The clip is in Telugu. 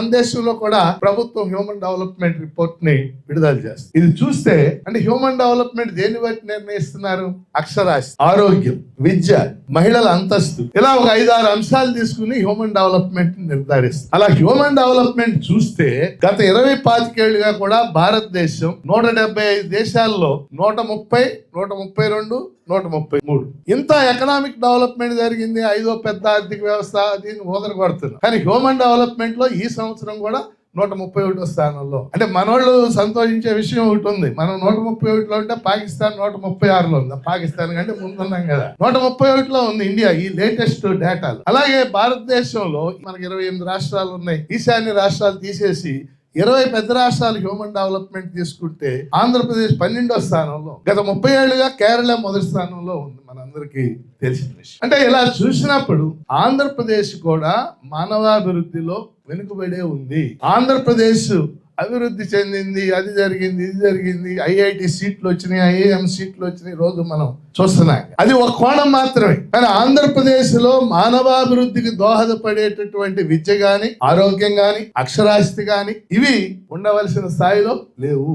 మన దేశంలో కూడా ప్రభుత్వం హ్యూమన్ డెవలప్మెంట్ రిపోర్ట్ ని విడుదల చేస్తుంది. ఇది చూస్తే అంటే హ్యూమన్ డెవలప్మెంట్ దేని బట్టి నిర్ణయిస్తున్నారు? అక్షరాస్యత, ఆరోగ్యం, విద్య, మహిళల అంతస్తు, ఇలా ఒక 5-6 అంశాలు తీసుకుని హ్యూమన్ డెవలప్మెంట్ నిర్ధారిస్తుంది. అలా హ్యూమన్ డెవలప్మెంట్ చూస్తే గత 20-25 ఏళ్లుగా కూడా భారతదేశం 175 దేశాల్లో 130, 132, 133 ఇంత ఎకనామిక్ డెవలప్మెంట్ జరిగింది. 5వ పెద్ద ఆర్థిక వ్యవస్థ, దీన్ని ఓదరగొడుతున్నారు. కానీ హ్యూమన్ డెవలప్మెంట్ లో ఈ సంవత్సరం కూడా 131వ స్థానంలో. అంటే మనోళ్ళు సంతోషించే విషయం ఒకటి ఉంది. మనం 131లో ఉంటే పాకిస్తాన్ 136లో ఉంది. పాకిస్తాన్ కంటే ముందున్నాం కదా. 131లో ఉంది ఇండియా ఈ లేటెస్ట్ డేటాలు. అలాగే భారతదేశంలో మనకి 28 రాష్ట్రాలు ఉన్నాయి. ఈశాన్య రాష్ట్రాలు తీసేసి 20 పెద్ద రాష్ట్రాలు హ్యూమన్ డెవలప్మెంట్ తీసుకుంటే ఆంధ్రప్రదేశ్ 12వ స్థానంలో. గత 30 ఏళ్లుగా కేరళ మొదటి స్థానంలో ఉంది. మనందరికీ తెలిసిన విషయం. అంటే ఇలా చూసినప్పుడు ఆంధ్రప్రదేశ్ కూడా మానవాభివృద్ధిలో వెనుకబడే ఉంది. ఆంధ్రప్రదేశ్ అభివృద్ధి చెందింది, అది జరిగింది, ఇది జరిగింది, ఐఐటి సీట్లు వచ్చినాయి, ఐఐఎం సీట్లు వచ్చినాయి, రోజు మనం చూస్తున్నాం. అది ఒక కోణం మాత్రమే. కానీ ఆంధ్రప్రదేశ్ లో మానవాభివృద్ధికి దోహదపడేటటువంటి విద్య గాని, ఆరోగ్యం గాని, అక్షరాస్యత గాని ఇవి ఉండవలసిన స్థాయిలో లేవు.